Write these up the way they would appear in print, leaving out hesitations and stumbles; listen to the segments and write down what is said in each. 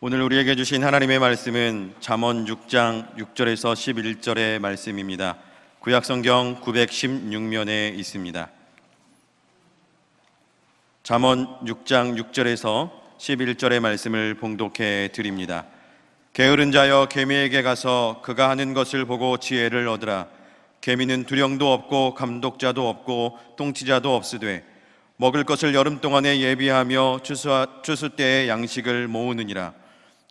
오늘 우리에게 주신 하나님의 말씀은 잠언 6장 6절에서 11절의 말씀입니다. 구약성경 916면에 있습니다. 잠언 6장 6절에서 11절의 말씀을 봉독해 드립니다. 게으른 자여 개미에게 가서 그가 하는 것을 보고 지혜를 얻으라. 개미는 두령도 없고 감독자도 없고 통치자도 없으되 먹을 것을 여름 동안에 예비하며 추수 때에 양식을 모으느니라.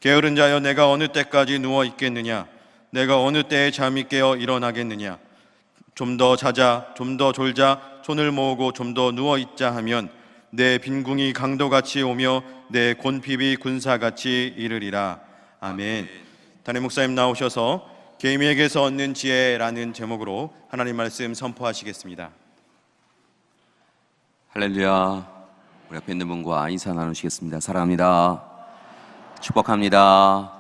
게으른 자여 내가 어느 때까지 누워 있겠느냐? 내가 어느 때에 잠이 깨어 일어나겠느냐? 좀 더 자자, 좀 더 졸자, 손을 모으고 좀 더 누워 있자 하면 내 빈궁이 강도같이 오며 내 곤핍이 군사같이 이르리라. 아멘. 담임 목사님 나오셔서 개미에게서 얻는 지혜라는 제목으로 하나님 말씀 선포하시겠습니다. 할렐루야. 우리 앞에 있는 분과 인사 나누시겠습니다. 사랑합니다. 축복합니다.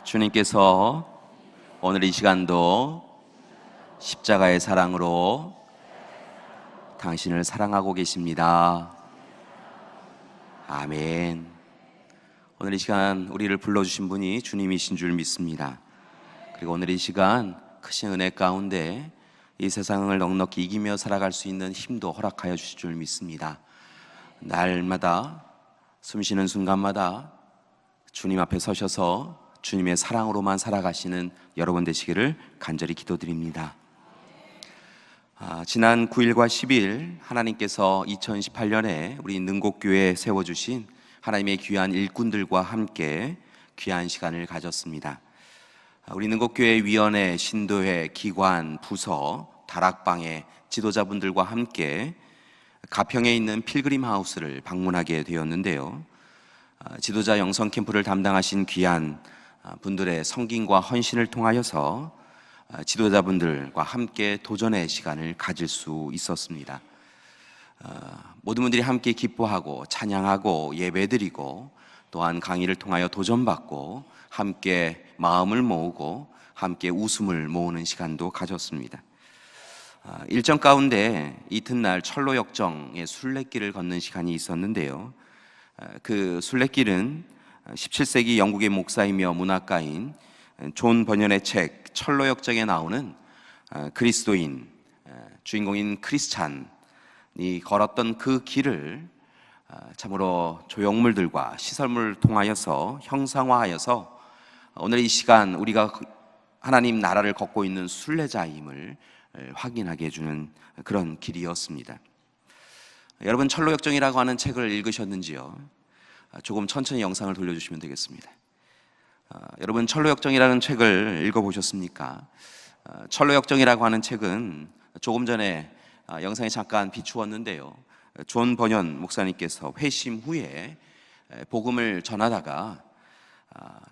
주님께서 오늘 이 시간도 십자가의 사랑으로 당신을 사랑하고 계십니다. 아멘. 오늘 이 시간 우리를 불러주신 분이 주님이신 줄 믿습니다. 그리고 오늘 이 시간 크신 은혜 가운데 이 세상을 넉넉히 이기며 살아갈 수 있는 힘도 허락하여 주실 줄 믿습니다. 날마다 숨쉬는 순간마다 주님 앞에 서셔서 주님의 사랑으로만 살아가시는 여러분 되시기를 간절히 기도드립니다. 지난 9일과 10일 하나님께서 2018년에 우리 능곡교회에 세워주신 하나님의 귀한 일꾼들과 함께 귀한 시간을 가졌습니다. 우리 능곡교회 위원회, 신도회, 기관, 부서, 다락방의 지도자분들과 함께 가평에 있는 필그림 하우스를 방문하게 되었는데요. 지도자 영성 캠프를 담당하신 귀한 분들의 섬김과 헌신을 통하여서 지도자분들과 함께 도전의 시간을 가질 수 있었습니다. 모든 분들이 함께 기뻐하고 찬양하고 예배드리고 또한 강의를 통하여 도전받고 함께 마음을 모으고 함께 웃음을 모으는 시간도 가졌습니다. 일정 가운데 이튿날 철로역정의 순례길을 걷는 시간이 있었는데요. 그 순례길은 17세기 영국의 목사이며 문학가인 존 버년의 책 철로역정에 나오는 그리스도인, 주인공인 크리스찬이 걸었던 그 길을 참으로 조형물들과 시설물을 통하여서 형상화하여서 오늘 이 시간 우리가 하나님 나라를 걷고 있는 순례자임을 확인하게 해주는 그런 길이었습니다. 여러분 철로역정이라고 하는 책을 읽으셨는지요? 조금 천천히 영상을 돌려주시면 되겠습니다. 여러분 철로역정이라는 책을 읽어보셨습니까? 철로역정이라고 하는 책은 조금 전에 영상에 잠깐 비추었는데요. 존 버년 목사님께서 회심 후에 복음을 전하다가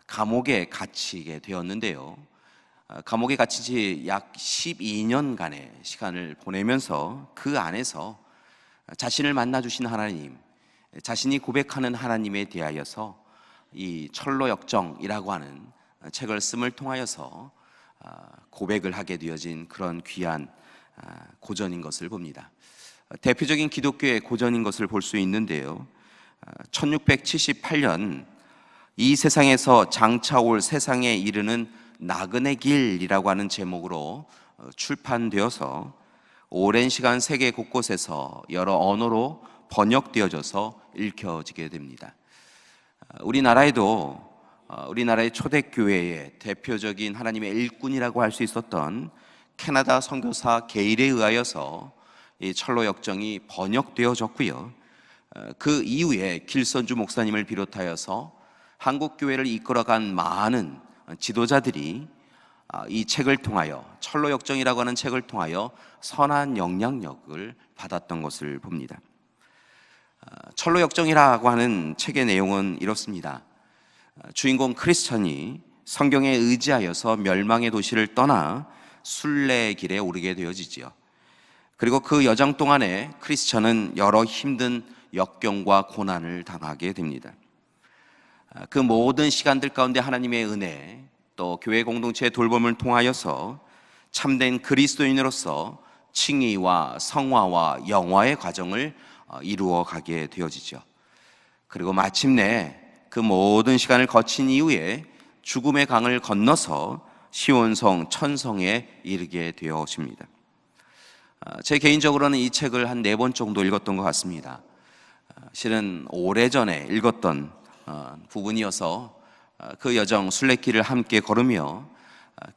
감옥에 갇히게 되었는데요. 감옥에 갇힌 지 약 12년간의 시간을 보내면서 그 안에서 자신을 만나주신 하나님, 자신이 고백하는 하나님에 대하여서 이 철로역정이라고 하는 책을 씀을 통하여서 고백을 하게 되어진 그런 귀한 고전인 것을 봅니다. 대표적인 기독교의 고전인 것을 볼 수 있는데요. 1678년 이 세상에서 장차 올 세상에 이르는 나그네 길이라고 하는 제목으로 출판되어서 오랜 시간 세계 곳곳에서 여러 언어로 번역되어져서 읽혀지게 됩니다. 우리나라에도 우리나라의 초대교회의 대표적인 하나님의 일꾼이라고 할 수 있었던 캐나다 선교사 게일에 의하여서 이 철로역정이 번역되어졌고요. 그 이후에 길선주 목사님을 비롯하여서 한국교회를 이끌어간 많은 지도자들이 이 책을 통하여 철로역정이라고 하는 책을 통하여 선한 영향력을 받았던 것을 봅니다. 철로역정이라고 하는 책의 내용은 이렇습니다. 주인공 크리스천이 성경에 의지하여서 멸망의 도시를 떠나 순례의 길에 오르게 되어지지요. 그리고 그 여정 동안에 크리스천은 여러 힘든 역경과 고난을 당하게 됩니다. 그 모든 시간들 가운데 하나님의 은혜, 또 교회 공동체의 돌봄을 통하여서 참된 그리스도인으로서 칭의와 성화와 영화의 과정을 이루어 가게 되어지죠. 그리고 마침내 그 모든 시간을 거친 이후에 죽음의 강을 건너서 시온성 천성에 이르게 되었습니다. 제 개인적으로는 이 책을 한 4번 정도 읽었던 것 같습니다. 실은 오래전에 읽었던 부분이어서 그 여정 순례길을 함께 걸으며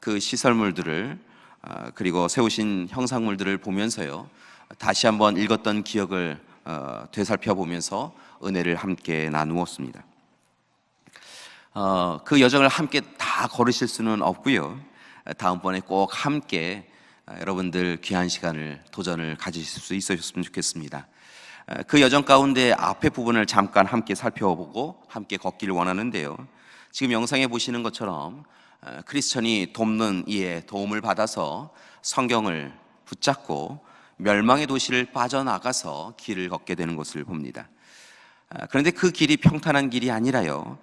그 시설물들을 그리고 세우신 형상물들을 보면서요, 다시 한번 읽었던 기억을 되살펴보면서 은혜를 함께 나누었습니다. 그 여정을 함께 다 걸으실 수는 없고요, 다음번에 꼭 함께 여러분들 귀한 시간을 도전을 가지실 수 있으셨으면 좋겠습니다. 그 여정 가운데 앞에 부분을 잠깐 함께 살펴보고 함께 걷기를 원하는데요, 지금 영상에 보시는 것처럼 크리스천이 돕는 이의 도움을 받아서 성경을 붙잡고 멸망의 도시를 빠져나가서 길을 걷게 되는 것을 봅니다. 그런데 그 길이 평탄한 길이 아니라요,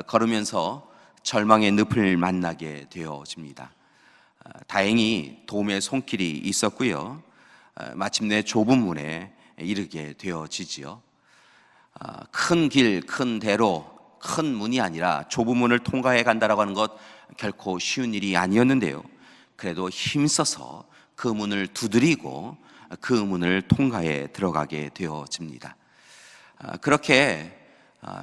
걸으면서 절망의 늪을 만나게 되어집니다. 다행히 도움의 손길이 있었고요, 마침내 좁은 문에 이르게 되어지지요. 큰 길, 큰 대로, 큰 문이 아니라 좁은 문을 통과해 간다라고 하는 것 결코 쉬운 일이 아니었는데요, 그래도 힘써서 그 문을 두드리고 그 문을 통과해 들어가게 되어집니다. 그렇게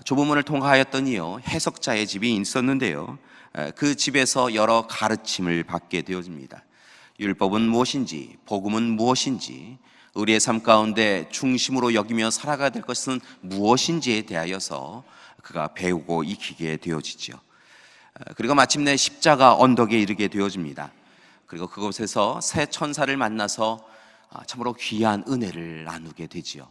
좁은 문을 통과하였더니요, 해석자의 집이 있었는데요, 그 집에서 여러 가르침을 받게 되어집니다. 율법은 무엇인지, 복음은 무엇인지, 우리의 삶 가운데 중심으로 여기며 살아가야 될 것은 무엇인지에 대하여서 그가 배우고 익히게 되어지죠. 그리고 마침내 십자가 언덕에 이르게 되어집니다. 그리고 그곳에서 새 천사를 만나서 참으로 귀한 은혜를 나누게 되지요.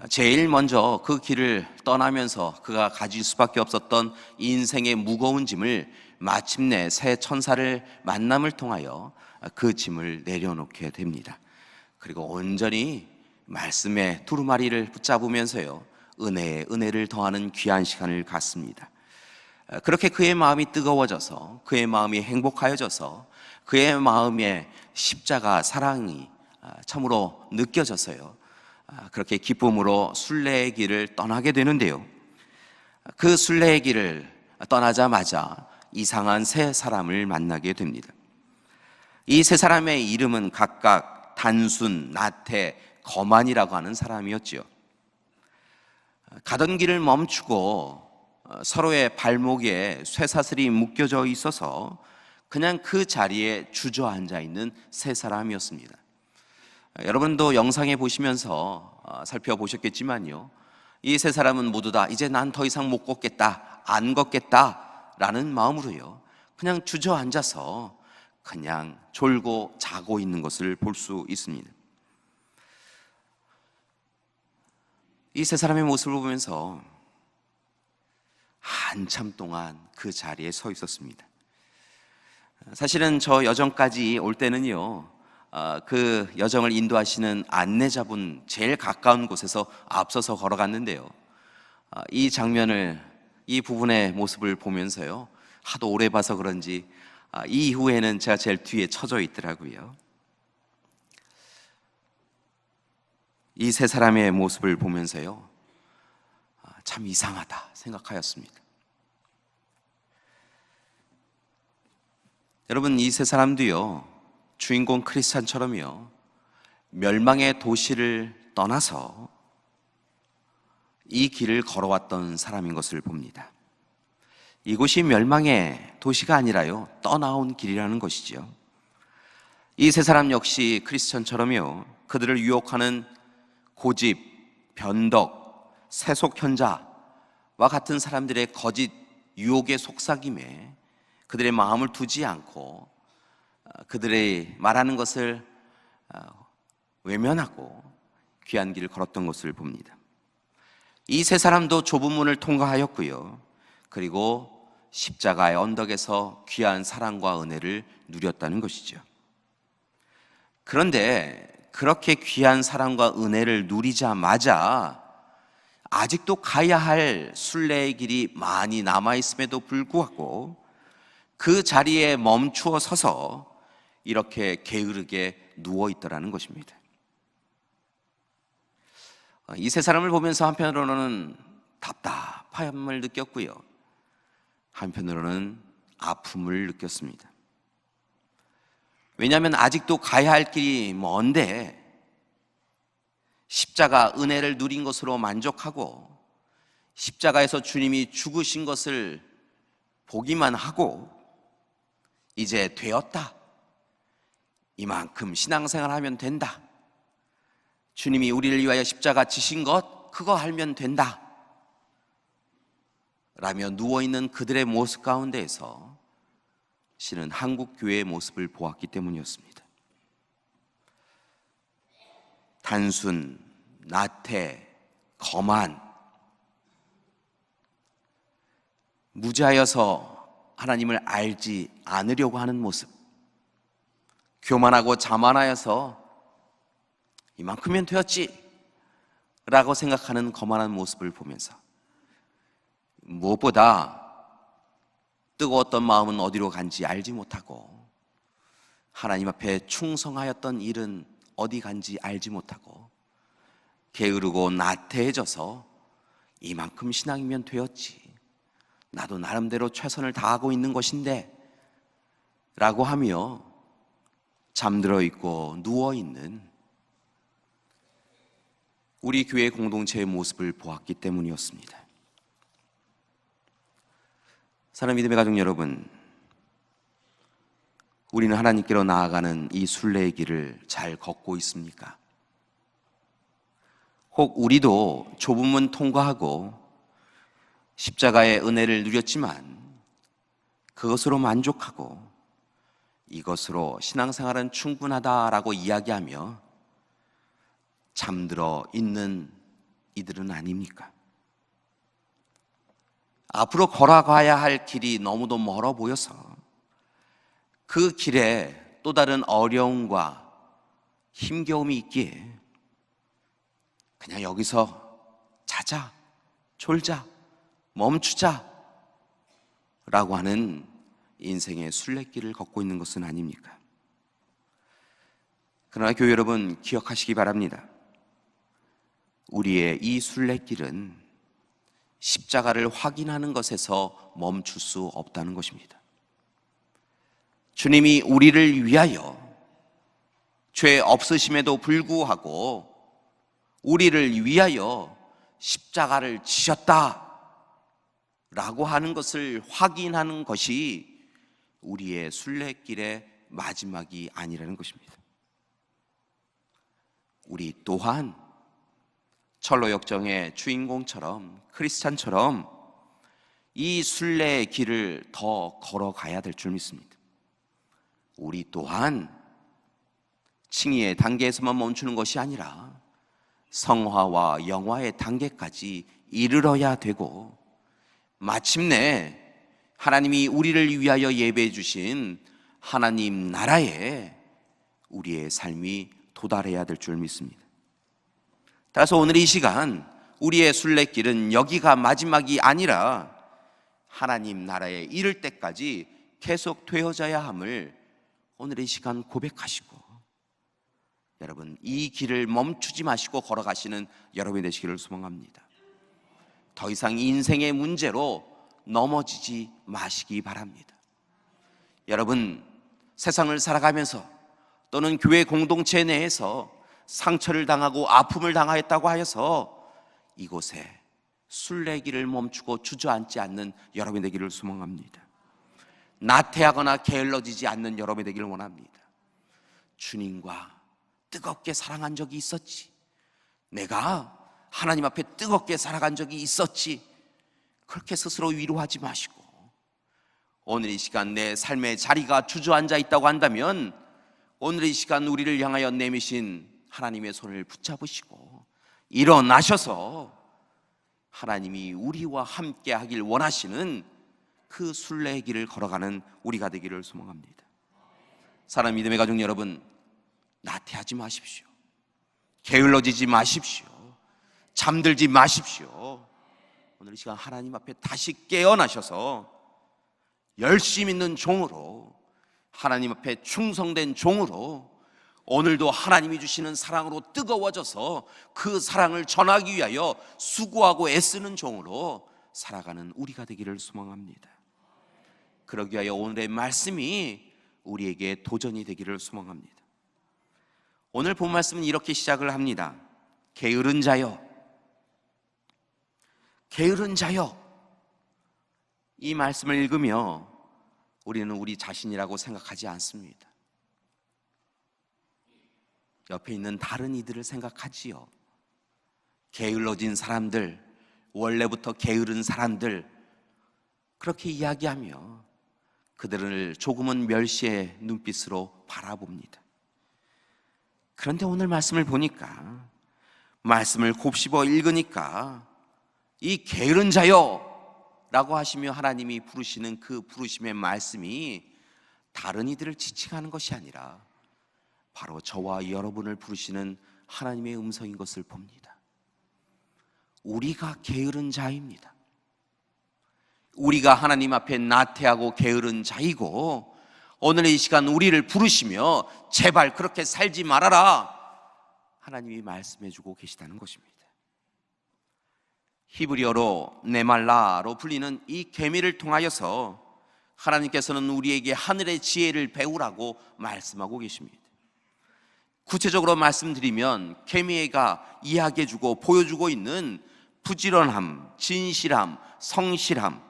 제일 먼저 그 길을 떠나면서 그가 가질 수밖에 없었던 인생의 무거운 짐을 마침내 새 천사를 만남을 통하여 그 짐을 내려놓게 됩니다. 그리고 온전히 말씀의 두루마리를 붙잡으면서요, 은혜에 은혜를 더하는 귀한 시간을 갖습니다. 그렇게 그의 마음이 뜨거워져서, 그의 마음이 행복하여져서, 그의 마음에 십자가 사랑이 참으로 느껴져서요, 그렇게 기쁨으로 순례의 길을 떠나게 되는데요, 그 순례의 길을 떠나자마자 이상한 세 사람을 만나게 됩니다. 이 세 사람의 이름은 각각 단순, 나태, 거만이라고 하는 사람이었지요. 가던 길을 멈추고 서로의 발목에 쇠사슬이 묶여져 있어서 그냥 그 자리에 주저앉아 있는 세 사람이었습니다. 여러분도 영상에 보시면서 살펴보셨겠지만요, 이 세 사람은 모두 다 이제 난 더 이상 못 걷겠다, 안 걷겠다 라는 마음으로요, 그냥 주저앉아서 그냥 졸고 자고 있는 것을 볼 수 있습니다. 이 세 사람의 모습을 보면서 한참 동안 그 자리에 서 있었습니다. 사실은 저 여정까지 올 때는요, 그 여정을 인도하시는 안내자분 제일 가까운 곳에서 앞서서 걸어갔는데요, 이 장면을, 이 부분의 모습을 보면서요, 하도 오래 봐서 그런지 이 이후에는 제가 제일 뒤에 처져 있더라고요. 이 세 사람의 모습을 보면서요, 참 이상하다 생각하였습니다. 여러분, 이 세 사람도요, 주인공 크리스찬처럼요, 멸망의 도시를 떠나서 이 길을 걸어왔던 사람인 것을 봅니다. 이곳이 멸망의 도시가 아니라요, 떠나온 길이라는 것이죠. 이 세 사람 역시 크리스찬처럼요, 그들을 유혹하는 고집, 변덕, 세속현자와 같은 사람들의 거짓 유혹의 속삭임에 그들의 마음을 두지 않고 그들의 말하는 것을 외면하고 귀한 길을 걸었던 것을 봅니다. 이 세 사람도 좁은 문을 통과하였고요, 그리고 십자가의 언덕에서 귀한 사랑과 은혜를 누렸다는 것이죠. 그런데 그렇게 귀한 사랑과 은혜를 누리자마자 아직도 가야 할 순례의 길이 많이 남아있음에도 불구하고 그 자리에 멈추어 서서 이렇게 게으르게 누워있더라는 것입니다. 이 세 사람을 보면서 한편으로는 답답함을 느꼈고요. 한편으로는 아픔을 느꼈습니다. 왜냐하면 아직도 가야 할 길이 먼데 십자가 은혜를 누린 것으로 만족하고 십자가에서 주님이 죽으신 것을 보기만 하고 이제 되었다, 이만큼 신앙생활 하면 된다, 주님이 우리를 위하여 십자가 지신 것 그거 알면 된다 라며 누워있는 그들의 모습 가운데에서 실은 한국 교회의 모습을 보았기 때문이었습니다. 단순, 나태, 거만, 무지하여서 하나님을 알지 않으려고 하는 모습, 교만하고 자만하여서 이만큼면 되었지 라고 생각하는 거만한 모습을 보면서 무엇보다 뜨거웠던 마음은 어디로 간지 알지 못하고 하나님 앞에 충성하였던 일은 어디 간지 알지 못하고 게으르고 나태해져서 이만큼 신앙이면 되었지, 나도 나름대로 최선을 다하고 있는 것인데 라고 하며 잠들어 있고 누워 있는 우리 교회 공동체의 모습을 보았기 때문이었습니다. 사랑하는 믿음의 가족 여러분, 우리는 하나님께로 나아가는 이 순례의 길을 잘 걷고 있습니까? 혹 우리도 좁은 문 통과하고 십자가의 은혜를 누렸지만 그것으로 만족하고 이것으로 신앙생활은 충분하다라고 이야기하며 잠들어 있는 이들은 아닙니까? 앞으로 걸어가야 할 길이 너무도 멀어 보여서 그 길에 또 다른 어려움과 힘겨움이 있기에 그냥 여기서 자자, 졸자, 멈추자 라고 하는 인생의 순례길을 걷고 있는 것은 아닙니까? 그러나 교회 여러분, 기억하시기 바랍니다. 우리의 이 순례길은 십자가를 확인하는 것에서 멈출 수 없다는 것입니다. 주님이 우리를 위하여 죄 없으심에도 불구하고 우리를 위하여 십자가를 지셨다 라고 하는 것을 확인하는 것이 우리의 순례길의 마지막이 아니라는 것입니다. 우리 또한 철로 역정의 주인공처럼, 크리스찬처럼 이 순례의 길을 더 걸어가야 될 줄 믿습니다. 우리 또한 칭의의 단계에서만 멈추는 것이 아니라 성화와 영화의 단계까지 이르러야 되고 마침내 하나님이 우리를 위하여 예배해 주신 하나님 나라에 우리의 삶이 도달해야 될 줄 믿습니다. 따라서 오늘 이 시간 우리의 순례길은 여기가 마지막이 아니라 하나님 나라에 이를 때까지 계속 되어져야 함을 오늘 이 시간 고백하시고, 여러분 이 길을 멈추지 마시고 걸어가시는 여러분이 되시기를 소망합니다. 더 이상 인생의 문제로 넘어지지 마시기 바랍니다. 여러분 세상을 살아가면서 또는 교회 공동체 내에서 상처를 당하고 아픔을 당하였다고 하여서 이곳에 순례길을 멈추고 주저앉지 않는 여러분이 되기를 소망합니다. 나태하거나 게을러지지 않는 여러분이 되기를 원합니다. 주님과 뜨겁게 사랑한 적이 있었지, 내가 하나님 앞에 뜨겁게 살아간 적이 있었지, 그렇게 스스로 위로하지 마시고 오늘 이 시간 내 삶의 자리가 주저앉아 있다고 한다면 오늘 이 시간 우리를 향하여 내미신 하나님의 손을 붙잡으시고 일어나셔서 하나님이 우리와 함께 하길 원하시는 그 순례의 길을 걸어가는 우리가 되기를 소망합니다. 사랑하는 믿음의 가족 여러분, 나태하지 마십시오. 게을러지지 마십시오. 잠들지 마십시오. 오늘 이 시간 하나님 앞에 다시 깨어나셔서 열심 있는 종으로, 하나님 앞에 충성된 종으로 오늘도 하나님이 주시는 사랑으로 뜨거워져서 그 사랑을 전하기 위하여 수고하고 애쓰는 종으로 살아가는 우리가 되기를 소망합니다. 그러기 위하여 오늘의 말씀이 우리에게 도전이 되기를 소망합니다. 오늘 본 말씀은 이렇게 시작을 합니다. 게으른 자여, 게으른 자여. 이 말씀을 읽으며 우리는 우리 자신이라고 생각하지 않습니다. 옆에 있는 다른 이들을 생각하지요. 게을러진 사람들, 원래부터 게으른 사람들, 그렇게 이야기하며 그들을 조금은 멸시의 눈빛으로 바라봅니다. 그런데 오늘 말씀을 보니까, 말씀을 곱씹어 읽으니까 이 게으른 자여 라고 하시며 하나님이 부르시는 그 부르심의 말씀이 다른 이들을 지칭하는 것이 아니라 바로 저와 여러분을 부르시는 하나님의 음성인 것을 봅니다. 우리가 게으른 자입니다. 우리가 하나님 앞에 나태하고 게으른 자이고, 오늘 이 시간 우리를 부르시며 제발 그렇게 살지 말아라 하나님이 말씀해 주고 계시다는 것입니다. 히브리어로 네말라로 불리는 이 계미를 통하여서 하나님께서는 우리에게 하늘의 지혜를 배우라고 말씀하고 계십니다. 구체적으로 말씀드리면 계미가 이야기해주고 보여주고 있는 부지런함, 진실함, 성실함,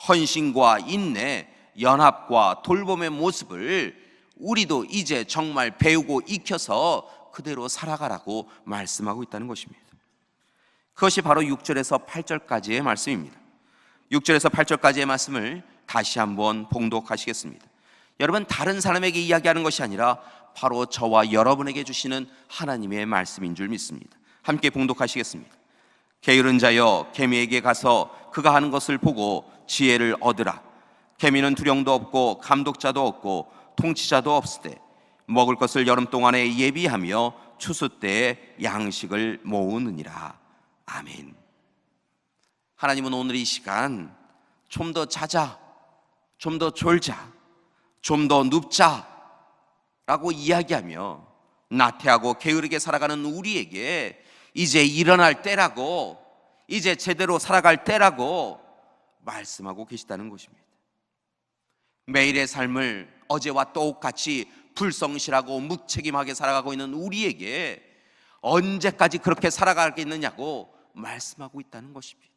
헌신과 인내, 연합과 돌봄의 모습을 우리도 이제 정말 배우고 익혀서 그대로 살아가라고 말씀하고 있다는 것입니다. 그것이 바로 6절에서 8절까지의 말씀입니다. 6절에서 8절까지의 말씀을 다시 한번 봉독하시겠습니다. 여러분, 다른 사람에게 이야기하는 것이 아니라 바로 저와 여러분에게 주시는 하나님의 말씀인 줄 믿습니다. 함께 봉독하시겠습니다. 게으른 자여, 개미에게 가서 그가 하는 것을 보고 지혜를 얻으라. 개미는 두령도 없고 감독자도 없고 통치자도 없으되 먹을 것을 여름 동안에 예비하며 추수 때에 양식을 모으느니라. 아멘. 하나님은 오늘 이 시간 좀 더 자자, 좀 더 졸자, 좀 더 눕자 라고 이야기하며 나태하고 게으르게 살아가는 우리에게 이제 일어날 때라고, 이제 제대로 살아갈 때라고 말씀하고 계시다는 것입니다. 매일의 삶을 어제와 똑같이 불성실하고 무책임하게 살아가고 있는 우리에게 언제까지 그렇게 살아가겠느냐고 말씀하고 있다는 것입니다.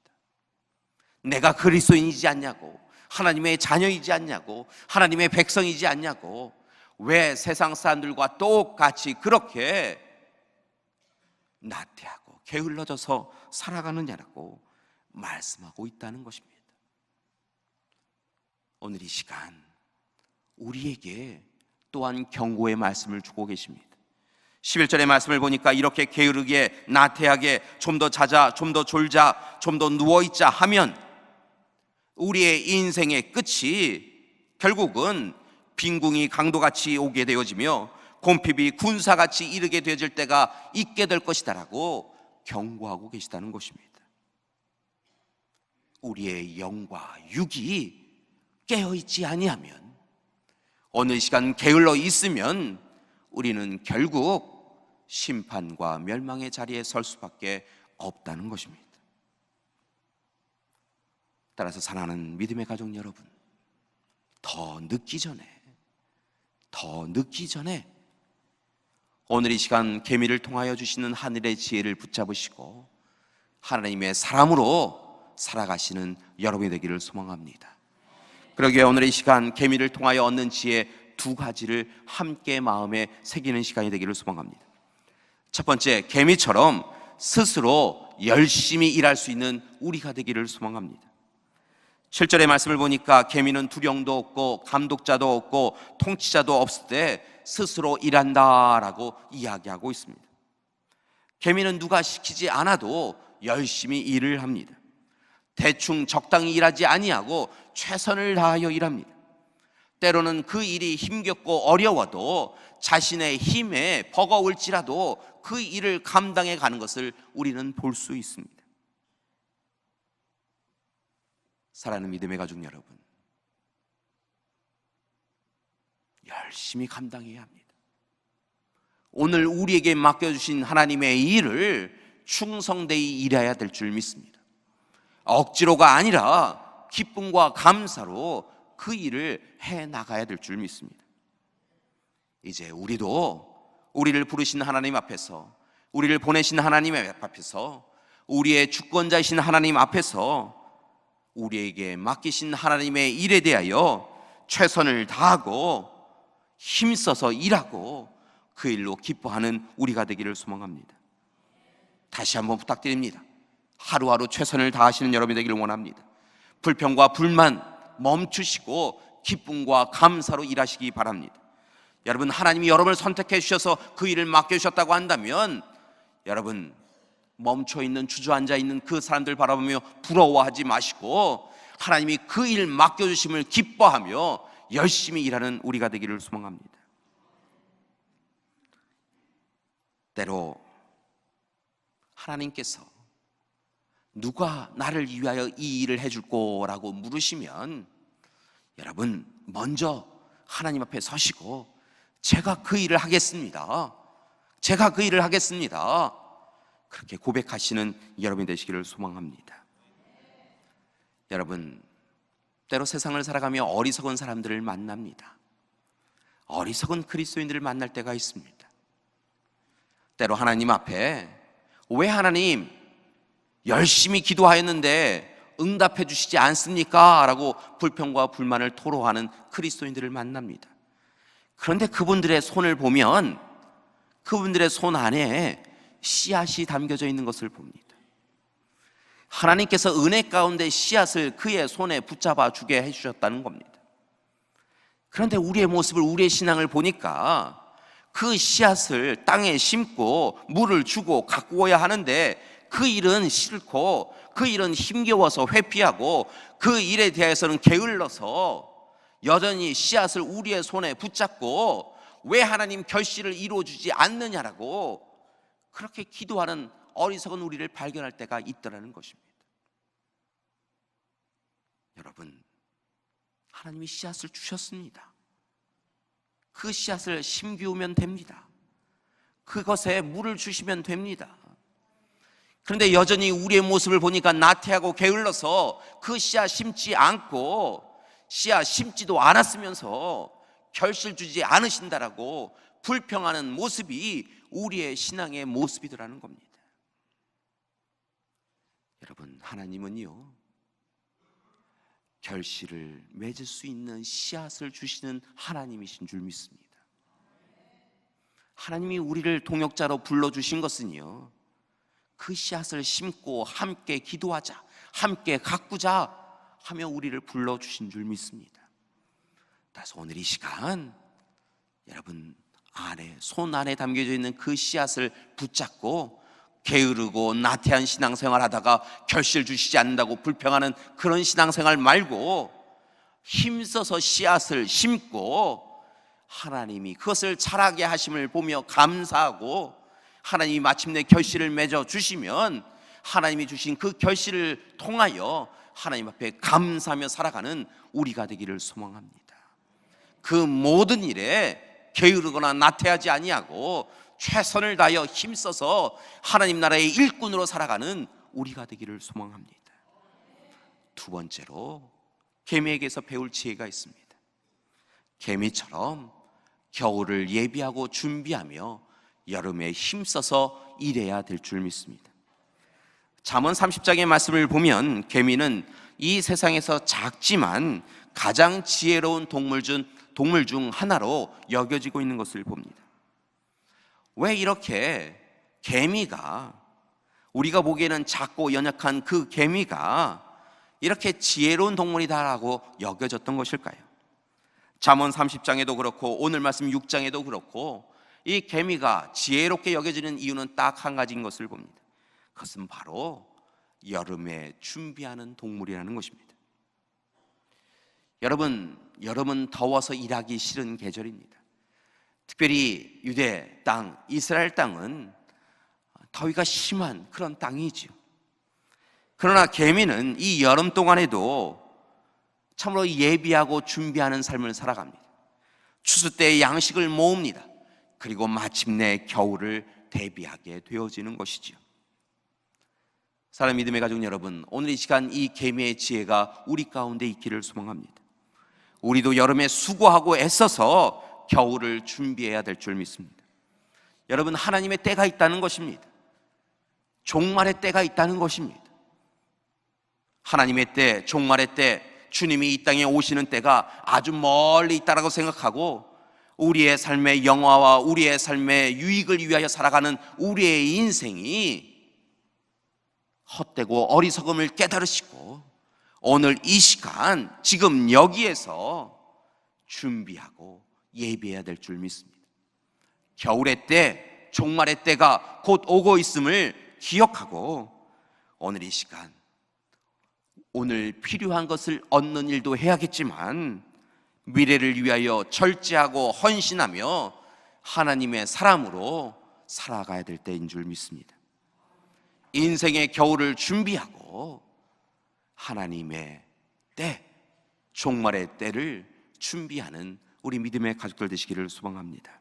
내가 그리스도인이지 않냐고, 하나님의 자녀이지 않냐고, 하나님의 백성이지 않냐고, 왜 세상 사람들과 똑같이 그렇게 나태하고 게을러져서 살아가느냐라고 말씀하고 있다는 것입니다. 오늘 이 시간 우리에게 또한 경고의 말씀을 주고 계십니다. 11절의 말씀을 보니까 이렇게 게으르게 나태하게 좀 더 자자, 좀 더 졸자, 좀 더 누워있자 하면 우리의 인생의 끝이 결국은 빈궁이 강도같이 오게 되어지며 곰핍이 군사같이 이르게 되어질 때가 있게 될 것이다라고 경고하고 계시다는 것입니다. 우리의 영과 육이 깨어있지 아니하면, 어느 시간 게을러 있으면 우리는 결국 심판과 멸망의 자리에 설 수밖에 없다는 것입니다. 따라서 사랑하는 믿음의 가족 여러분, 더 늦기 전에 오늘 이 시간 계미를 통하여 주시는 하늘의 지혜를 붙잡으시고 하나님의 사람으로 살아가시는 여러분이 되기를 소망합니다. 그러기에 오늘 이 시간 계미를 통하여 얻는 지혜 두 가지를 함께 마음에 새기는 시간이 되기를 소망합니다. 첫 번째, 계미처럼 스스로 열심히 일할 수 있는 우리가 되기를 소망합니다. 7절의 말씀을 보니까 계미는 두령도 없고 감독자도 없고 통치자도 없을 때 스스로 일한다라고 이야기하고 있습니다. 계미는 누가 시키지 않아도 열심히 일을 합니다. 대충 적당히 일하지 아니하고 최선을 다하여 일합니다. 때로는 그 일이 힘겹고 어려워도 자신의 힘에 버거울지라도 그 일을 감당해 가는 것을 우리는 볼 수 있습니다. 사랑하는 믿음의 가족 여러분, 열심히 감당해야 합니다. 오늘 우리에게 맡겨주신 하나님의 일을 충성되이 일해야 될 줄 믿습니다. 억지로가 아니라 기쁨과 감사로 그 일을 해나가야 될 줄 믿습니다. 이제 우리도 우리를 부르신 하나님 앞에서, 우리를 보내신 하나님 앞에서, 우리의 주권자이신 하나님 앞에서 우리에게 맡기신 하나님의 일에 대하여 최선을 다하고 힘써서 일하고 그 일로 기뻐하는 우리가 되기를 소망합니다. 다시 한번 부탁드립니다. 하루하루 최선을 다하시는 여러분이 되기를 원합니다. 불평과 불만 멈추시고 기쁨과 감사로 일하시기 바랍니다. 여러분, 하나님이 여러분을 선택해 주셔서 그 일을 맡겨주셨다고 한다면 여러분, 멈춰있는, 주저앉아 있는 그 사람들 바라보며 부러워하지 마시고 하나님이 그 일 맡겨주심을 기뻐하며 열심히 일하는 우리가 되기를 소망합니다. 때로 하나님께서 누가 나를 위하여 이 일을 해줄 거라고 물으시면 여러분, 먼저 하나님 앞에 서시고 제가 그 일을 하겠습니다, 제가 그 일을 하겠습니다, 그렇게 고백하시는 여러분이 되시기를 소망합니다. 여러분, 때로 세상을 살아가며 어리석은 사람들을 만납니다. 어리석은 그리스도인들을 만날 때가 있습니다. 때로 하나님 앞에 왜 하나님 열심히 기도하였는데 응답해 주시지 않습니까? 라고 불평과 불만을 토로하는 그리스도인들을 만납니다. 그런데 그분들의 손을 보면 그분들의 손 안에 씨앗이 담겨져 있는 것을 봅니다. 하나님께서 은혜 가운데 씨앗을 그의 손에 붙잡아 주게 해주셨다는 겁니다. 그런데 우리의 모습을, 우리의 신앙을 보니까 그 씨앗을 땅에 심고 물을 주고 가꾸어야 하는데 그 일은 싫고 그 일은 힘겨워서 회피하고 그 일에 대해서는 게을러서 여전히 씨앗을 우리의 손에 붙잡고 왜 하나님 결실을 이루어주지 않느냐라고 그렇게 기도하는 어리석은 우리를 발견할 때가 있더라는 것입니다. 여러분, 하나님이 씨앗을 주셨습니다. 그 씨앗을 심기우면 됩니다. 그것에 물을 주시면 됩니다. 그런데 여전히 우리의 모습을 보니까 나태하고 게을러서 그 씨앗 심지 않고 씨앗 심지도 않았으면서 결실 주지 않으신다라고 불평하는 모습이 우리의 신앙의 모습이더라는 겁니다. 여러분, 하나님은요, 결실을 맺을 수 있는 씨앗을 주시는 하나님이신 줄 믿습니다. 하나님이 우리를 동역자로 불러주신 것은요, 그 씨앗을 심고 함께 기도하자, 함께 가꾸자 하며 우리를 불러주신 줄 믿습니다. 따라서 오늘 이 시간 여러분 손 안에 담겨져 있는 그 씨앗을 붙잡고 게으르고 나태한 신앙생활 하다가 결실 주시지 않는다고 불평하는 그런 신앙생활 말고 힘써서 씨앗을 심고 하나님이 그것을 자라게 하심을 보며 감사하고 하나님이 마침내 결실을 맺어 주시면 하나님이 주신 그 결실을 통하여 하나님 앞에 감사하며 살아가는 우리가 되기를 소망합니다. 그 모든 일에 게으르거나 나태하지 아니하고 최선을 다하여 힘써서 하나님 나라의 일꾼으로 살아가는 우리가 되기를 소망합니다. 두 번째로 개미에게서 배울 지혜가 있습니다. 개미처럼 겨울을 예비하고 준비하며 여름에 힘써서 일해야 될 줄 믿습니다. 잠언 30장의 말씀을 보면 개미는 이 세상에서 작지만 가장 지혜로운 동물 중 하나로 여겨지고 있는 것을 봅니다. 왜 이렇게 개미가, 우리가 보기에는 작고 연약한 그 개미가 이렇게 지혜로운 동물이다라고 여겨졌던 것일까요? 잠언 30장에도 그렇고 오늘 말씀 6장에도 그렇고 이 개미가 지혜롭게 여겨지는 이유는 딱 한 가지인 것을 봅니다. 그것은 바로 여름에 준비하는 동물이라는 것입니다. 여름은 더워서 일하기 싫은 계절입니다. 특별히 유대 땅, 이스라엘 땅은 더위가 심한 그런 땅이지요. 그러나 개미는 이 여름 동안에도 참으로 예비하고 준비하는 삶을 살아갑니다. 추수 때의 양식을 모읍니다. 그리고 마침내 겨울을 대비하게 되어지는 것이지요. 사랑하는 믿음의 가족 여러분, 오늘 이 시간 이 계명의 지혜가 우리 가운데 있기를 소망합니다. 우리도 여름에 수고하고 애써서 겨울을 준비해야 될 줄 믿습니다. 여러분, 하나님의 때가 있다는 것입니다. 종말의 때가 있다는 것입니다. 하나님의 때, 종말의 때, 주님이 이 땅에 오시는 때가 아주 멀리 있다라고 생각하고 우리의 삶의 영화와 우리의 삶의 유익을 위하여 살아가는 우리의 인생이 헛되고 어리석음을 깨달으시고 오늘 이 시간 지금 여기에서 준비하고 예비해야 될 줄 믿습니다. 겨울의 때, 종말의 때가 곧 오고 있음을 기억하고 오늘 이 시간, 오늘 필요한 것을 얻는 일도 해야겠지만 미래를 위하여 절제하고 헌신하며 하나님의 사람으로 살아가야 될 때인 줄 믿습니다. 인생의 겨울을 준비하고 하나님의 때, 종말의 때를 준비하는 우리 믿음의 가족들 되시기를 소망합니다.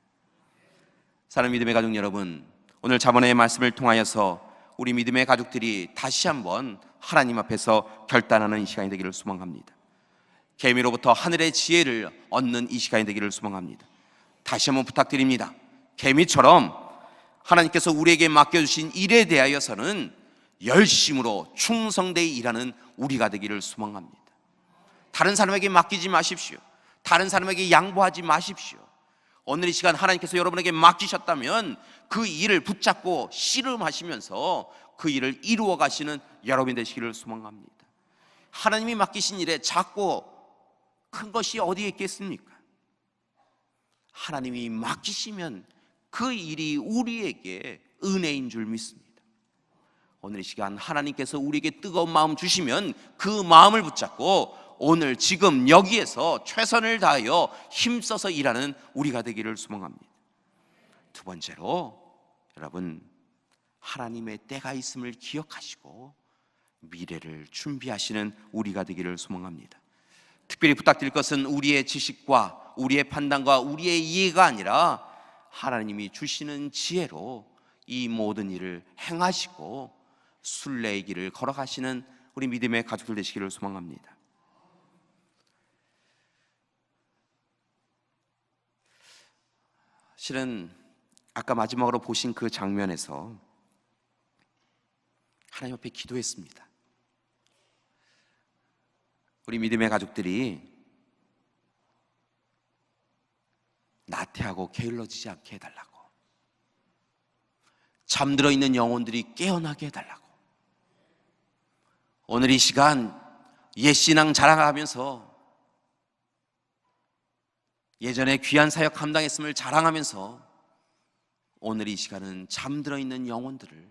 사랑하는 믿음의 가족 여러분, 오늘 자본의 말씀을 통하여서 우리 믿음의 가족들이 다시 한번 하나님 앞에서 결단하는 이 시간이 되기를 소망합니다. 계미로부터 하늘의 지혜를 얻는 이 시간이 되기를 소망합니다. 다시 한번 부탁드립니다. 계미처럼 하나님께서 우리에게 맡겨주신 일에 대하여서는 열심으로 충성되이 일하는 우리가 되기를 소망합니다. 다른 사람에게 맡기지 마십시오. 다른 사람에게 양보하지 마십시오. 오늘 이 시간 하나님께서 여러분에게 맡기셨다면 그 일을 붙잡고 씨름하시면서 그 일을 이루어 가시는 여러분이 되시기를 소망합니다. 하나님이 맡기신 일에 작고 큰 것이 어디에 있겠습니까? 하나님이 맡기시면 그 일이 우리에게 은혜인 줄 믿습니다. 오늘 이 시간 하나님께서 우리에게 뜨거운 마음 주시면 그 마음을 붙잡고 오늘 지금 여기에서 최선을 다하여 힘써서 일하는 우리가 되기를 소망합니다. 두 번째로 여러분, 하나님의 때가 있음을 기억하시고 미래를 준비하시는 우리가 되기를 소망합니다. 특별히 부탁드릴 것은 우리의 지식과 우리의 판단과 우리의 이해가 아니라 하나님이 주시는 지혜로 이 모든 일을 행하시고 순례의 길을 걸어가시는 우리 믿음의 가족들 되시기를 소망합니다. 실은 아까 마지막으로 보신 그 장면에서 하나님 앞에 기도했습니다. 우리 믿음의 가족들이 나태하고 게을러지지 않게 해달라고, 잠들어 있는 영혼들이 깨어나게 해달라고, 오늘 이 시간 옛신앙 자랑하면서 예전에 귀한 사역 감당했음을 자랑하면서 오늘 이 시간은 잠들어 있는 영혼들을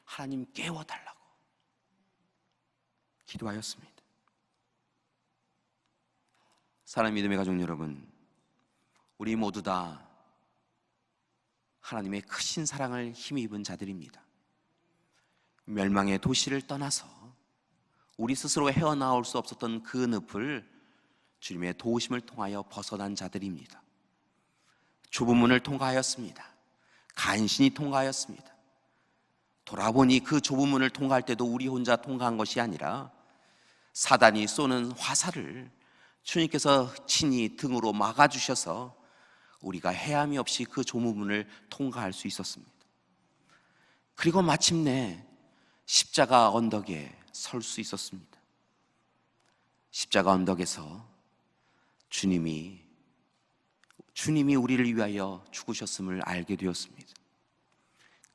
하나님 깨워달라고 기도하였습니다. 사랑하는 믿음의 가족 여러분, 우리 모두 다 하나님의 크신 사랑을 힘입은 자들입니다. 멸망의 도시를 떠나서 우리 스스로 헤어나올 수 없었던 그 늪을 주님의 도우심을 통하여 벗어난 자들입니다. 좁은 문을 통과하였습니다. 간신히 통과하였습니다. 돌아보니 그 좁은 문을 통과할 때도 우리 혼자 통과한 것이 아니라 사단이 쏘는 화살을 주님께서 친히 등으로 막아주셔서 우리가 헤함이 없이 그 좁은 문을 통과할 수 있었습니다. 그리고 마침내 십자가 언덕에 설 수 있었습니다. 십자가 언덕에서 주님이 우리를 위하여 죽으셨음을 알게 되었습니다.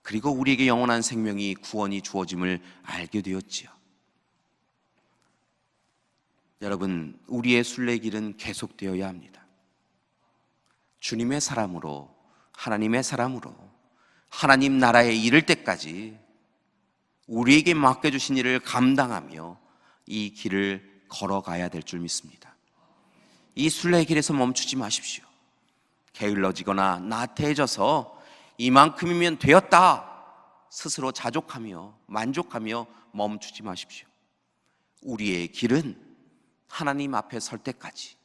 그리고 우리에게 영원한 생명이 구원이 주어짐을 알게 되었지요. 여러분, 우리의 순례길은 계속되어야 합니다. 주님의 사람으로, 하나님의 사람으로 하나님 나라에 이를 때까지 우리에게 맡겨주신 일을 감당하며 이 길을 걸어가야 될 줄 믿습니다. 이 순례의 길에서 멈추지 마십시오. 게을러지거나 나태해져서 이만큼이면 되었다 스스로 자족하며 만족하며 멈추지 마십시오. 우리의 길은 하나님 앞에 설 때까지,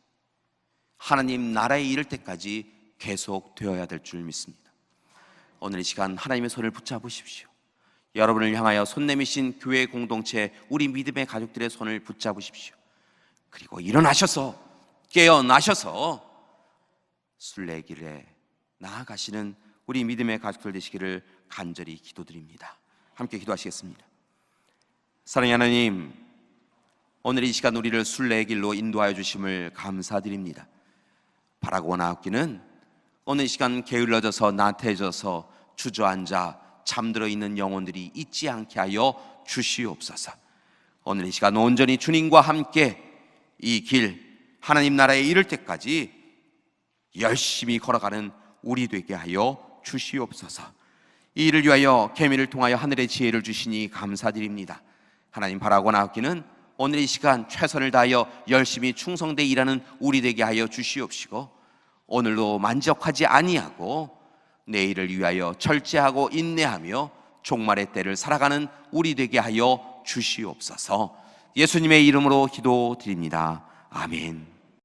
하나님 나라에 이를 때까지 계속 되어야 될 줄 믿습니다. 오늘 이 시간 하나님의 손을 붙잡으십시오. 여러분을 향하여 손 내미신 교회 공동체, 우리 믿음의 가족들의 손을 붙잡으십시오. 그리고 일어나셔서, 깨어나셔서 순례의 길에 나아가시는 우리 믿음의 가족들 되시기를 간절히 기도드립니다. 함께 기도하시겠습니다. 사랑하는 하나님, 오늘 이 시간 우리를 순례의 길로 인도하여 주심을 감사드립니다. 바라고 원하옵기는 오늘 이 시간 게을러져서 나태해져서 주저앉아 잠들어 있는 영혼들이 있지 않게 하여 주시옵소서. 오늘 이 시간 온전히 주님과 함께 이 길, 하나님 나라에 이를 때까지 열심히 걸어가는 우리 되게 하여 주시옵소서. 이 일을 위하여 계미를 통하여 하늘의 지혜를 주시니 감사드립니다. 하나님, 바라고 원하옵기는 오늘 이 시간 최선을 다하여 열심히 충성되어 일하는 우리 되게 하여 주시옵시고, 오늘도 만족하지 아니하고 내일을 위하여 절제하고 인내하며 종말의 때를 살아가는 우리 되게 하여 주시옵소서. 예수님의 이름으로 기도드립니다. 아멘.